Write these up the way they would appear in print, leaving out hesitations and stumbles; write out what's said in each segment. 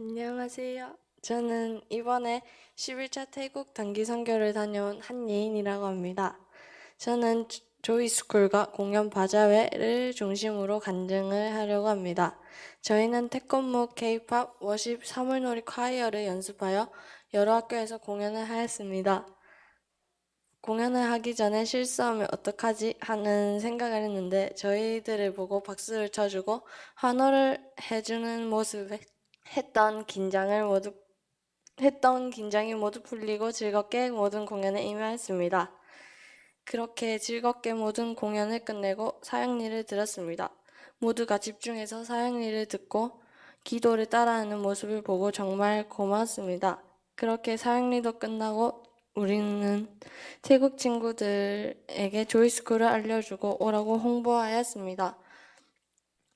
안녕하세요. 저는 이번에 11차 태국 단기 선교를 다녀온 한예인이라고 합니다. 저는 조이스쿨과 공연 바자회를 중심으로 간증을 하려고 합니다. 저희는 태권무, K-팝, 워십, 사물놀이 콰이어를 연습하여 여러 학교에서 공연을 하였습니다. 공연을 하기 전에 실수하면 어떡하지 하는 생각을 했는데 저희들을 보고 박수를 쳐주고 환호를 해주는 모습에 했던 긴장이 모두 풀리고 즐겁게 모든 공연에 임하였습니다. 그렇게 즐겁게 모든 공연을 끝내고 사형리를 들었습니다. 모두가 집중해서 사형리를 듣고 기도를 따라하는 모습을 보고 정말 고맙습니다. 그렇게 사형리도 끝나고 우리는 태국 친구들에게 조이스쿨을 알려주고 오라고 홍보하였습니다.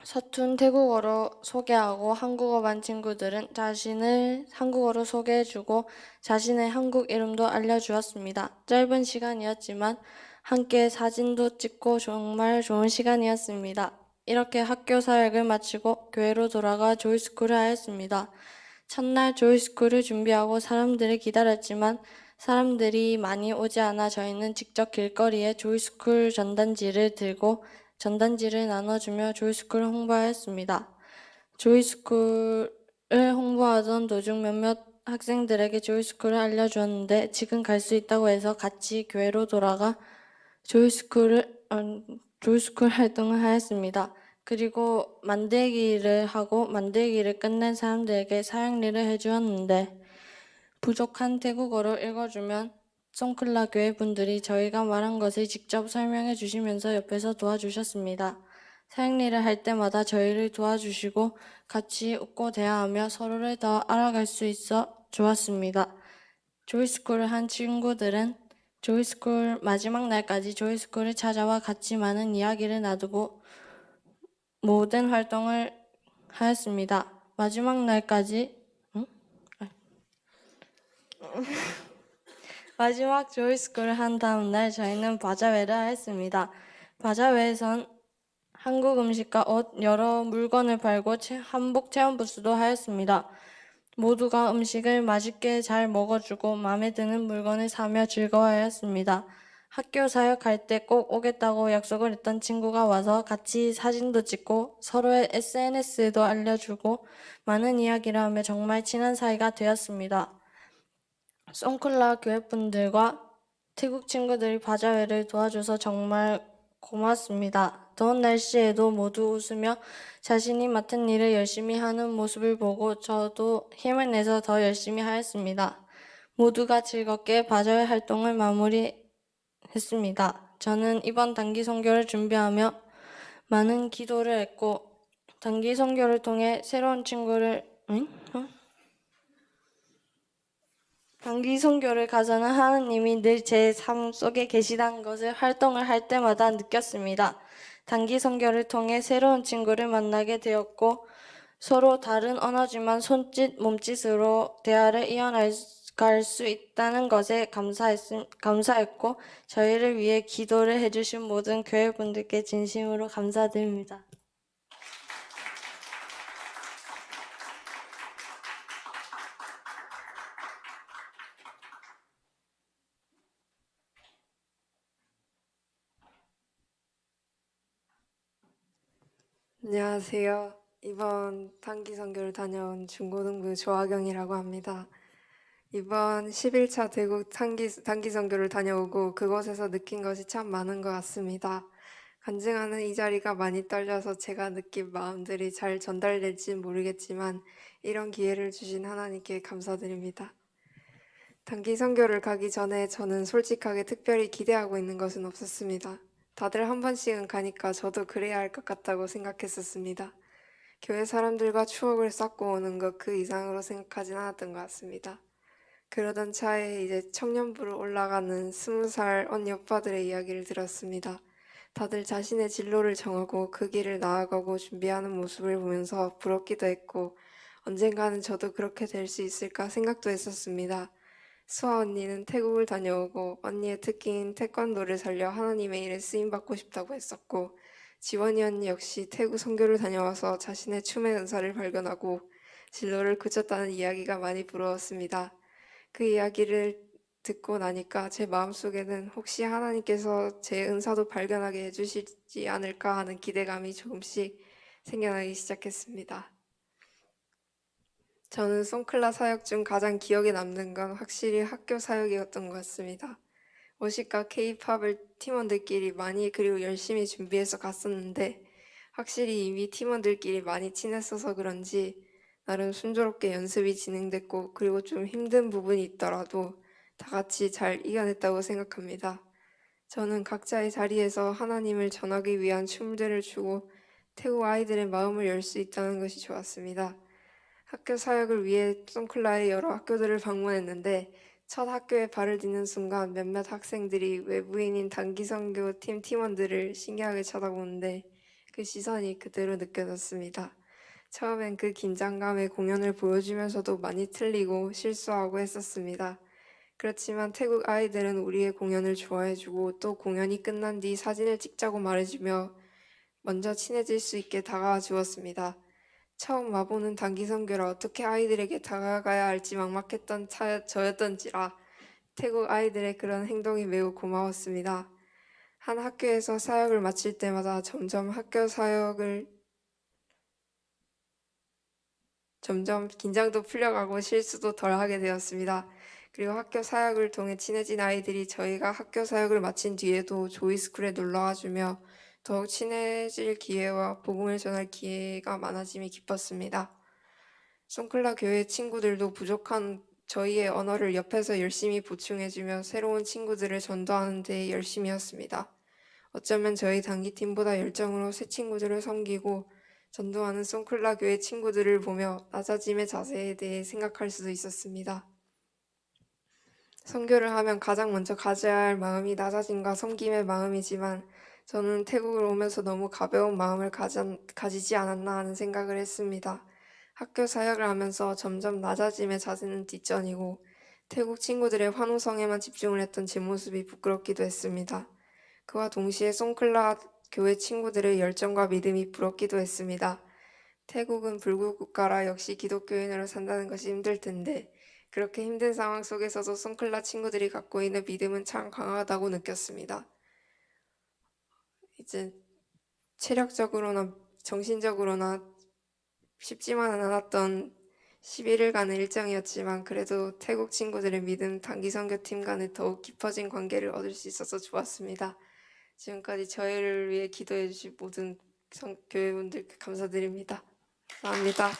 서툰 태국어로 소개하고 한국어 반 친구들은 자신을 한국어로 소개해주고 자신의 한국 이름도 알려주었습니다. 짧은 시간이었지만 함께 사진도 찍고 정말 좋은 시간이었습니다. 이렇게 학교 사역을 마치고 교회로 돌아가 조이스쿨을 하였습니다. 첫날 조이스쿨을 준비하고 사람들을 기다렸지만 사람들이 많이 오지 않아 저희는 직접 길거리에 조이스쿨 전단지를 나눠주며 조이스쿨을 홍보하였습니다. 조이스쿨을 홍보하던 도중 몇몇 학생들에게 조이스쿨을 알려주었는데 지금 갈 수 있다고 해서 같이 교회로 돌아가 조이스쿨 활동을 하였습니다. 그리고 만들기를 끝낸 사람들에게 사양리를 해주었는데 부족한 태국어로 읽어주면 송클라 교회 분들이 저희가 말한 것을 직접 설명해 주시면서 옆에서 도와주셨습니다. 사양리를 할 때마다 저희를 도와주시고 같이 웃고 대화하며 서로를 더 알아갈 수 있어 좋았습니다. 조이스쿨을 한 친구들은 조이스쿨 마지막 날까지 조이스쿨을 찾아와 같이 많은 이야기를 나누고 모든 활동을 하였습니다. 마지막 날까지 마지막 조이스쿨을 한 다음 날 저희는 바자회를 하였습니다. 바자회에선 한국 음식과 옷, 여러 물건을 팔고 한복 체험 부스도 하였습니다. 모두가 음식을 맛있게 잘 먹어주고 마음에 드는 물건을 사며 즐거워하였습니다. 학교 사역할 때 꼭 오겠다고 약속을 했던 친구가 와서 같이 사진도 찍고 서로의 SNS도 알려주고 많은 이야기를 하며 정말 친한 사이가 되었습니다. 송클라 교회분들과 태국 친구들이 바자회를 도와줘서 정말 고맙습니다. 더운 날씨에도 모두 웃으며 자신이 맡은 일을 열심히 하는 모습을 보고 저도 힘을 내서 더 열심히 하였습니다. 모두가 즐겁게 바자회 활동을 마무리했습니다. 저는 이번 단기 선교를 준비하며 많은 기도를 했고 단기 선교를 통해 새로운 친구를 단기 선교를 가서는 하나님이 늘 제 삶 속에 계시다는 것을 활동을 할 때마다 느꼈습니다. 단기 선교를 통해 새로운 친구를 만나게 되었고 서로 다른 언어지만 손짓, 몸짓으로 대화를 이어갈 수 있다는 것에 감사했고 저희를 위해 기도를 해주신 모든 교회분들께 진심으로 감사드립니다. 안녕하세요. 이번 단기 선교를 다녀온 중고등부 조아경이라고 합니다. 이번 11차 대국 단기 선교를 다녀오고 그곳에서 느낀 것이 참 많은 것 같습니다. 간증하는 이 자리가 많이 떨려서 제가 느낀 마음들이 잘 전달될지는 모르겠지만 이런 기회를 주신 하나님께 감사드립니다. 단기 선교를 가기 전에 저는 솔직하게 특별히 기대하고 있는 것은 없었습니다. 다들 한 번씩은 가니까 저도 그래야 할 것 같다고 생각했었습니다. 교회 사람들과 추억을 쌓고 오는 것 그 이상으로 생각하진 않았던 것 같습니다. 그러던 차에 이제 청년부로 올라가는 20살 언니 오빠들의 이야기를 들었습니다. 다들 자신의 진로를 정하고 그 길을 나아가고 준비하는 모습을 보면서 부럽기도 했고 언젠가는 저도 그렇게 될 수 있을까 생각도 했었습니다. 수아 언니는 태국을 다녀오고 언니의 특기인 태권도를 살려 하나님의 일에 쓰임받고 싶다고 했었고 지원이 언니 역시 태국 선교를 다녀와서 자신의 춤의 은사를 발견하고 진로를 굳혔다는 이야기가 많이 부러웠습니다. 그 이야기를 듣고 나니까 제 마음속에는 혹시 하나님께서 제 은사도 발견하게 해주시지 않을까 하는 기대감이 조금씩 생겨나기 시작했습니다. 저는 송클라 사역 중 가장 기억에 남는 건 확실히 학교 사역이었던 것 같습니다. 워십과 K-팝을 팀원들끼리 많이 그리고 열심히 준비해서 갔었는데 확실히 이미 팀원들끼리 많이 친했어서 그런지 나름 순조롭게 연습이 진행됐고 그리고 좀 힘든 부분이 있더라도 다 같이 잘 이겨냈다고 생각합니다. 저는 각자의 자리에서 하나님을 전하기 위한 춤들을 추고 태국 아이들의 마음을 열 수 있다는 것이 좋았습니다. 학교 사역을 위해 송클라의 여러 학교들을 방문했는데 첫 학교에 발을 딛는 순간 몇몇 학생들이 외부인인 단기선교 팀 팀원들을 신기하게 쳐다보는데 그 시선이 그대로 느껴졌습니다. 처음엔 그 긴장감에 공연을 보여주면서도 많이 틀리고 실수하고 했었습니다. 그렇지만 태국 아이들은 우리의 공연을 좋아해주고 또 공연이 끝난 뒤 사진을 찍자고 말해주며 먼저 친해질 수 있게 다가와 주었습니다. 처음 와보는 단기 선교라 어떻게 아이들에게 다가가야 할지 막막했던 저였던지라 태국 아이들의 그런 행동이 매우 고마웠습니다. 한 학교에서 사역을 마칠 때마다 점점 긴장도 풀려가고 실수도 덜 하게 되었습니다. 그리고 학교 사역을 통해 친해진 아이들이 저희가 학교 사역을 마친 뒤에도 조이스쿨에 놀러와 주며 더욱 친해질 기회와 복음을 전할 기회가 많아짐이 기뻤습니다. 송클라 교회 친구들도 부족한 저희의 언어를 옆에서 열심히 보충해주며 새로운 친구들을 전도하는 데 열심이었습니다. 어쩌면 저희 단기팀보다 열정으로 새 친구들을 섬기고 전도하는 송클라 교회 친구들을 보며 낮아짐의 자세에 대해 생각할 수도 있었습니다. 선교를 하면 가장 먼저 가져야 할 마음이 낮아짐과 섬김의 마음이지만 저는 태국을 오면서 너무 가벼운 마음을 가지지 않았나 하는 생각을 했습니다. 학교 사역을 하면서 점점 낮아짐의 자세는 뒷전이고 태국 친구들의 환호성에만 집중을 했던 제 모습이 부끄럽기도 했습니다. 그와 동시에 송클라 교회 친구들의 열정과 믿음이 부럽기도 했습니다. 태국은 불교 국가라 역시 기독교인으로 산다는 것이 힘들 텐데 그렇게 힘든 상황 속에서도 송클라 친구들이 갖고 있는 믿음은 참 강하다고 느꼈습니다. 이제 체력적으로나 정신적으로나 쉽지만은 않았던 11일간의 일정이었지만 그래도 태국 친구들의 믿음 단기 선교팀 간에 더욱 깊어진 관계를 얻을 수 있어서 좋았습니다. 지금까지 저희를 위해 기도해 주신 모든 교회분들께 감사드립니다. 감사합니다.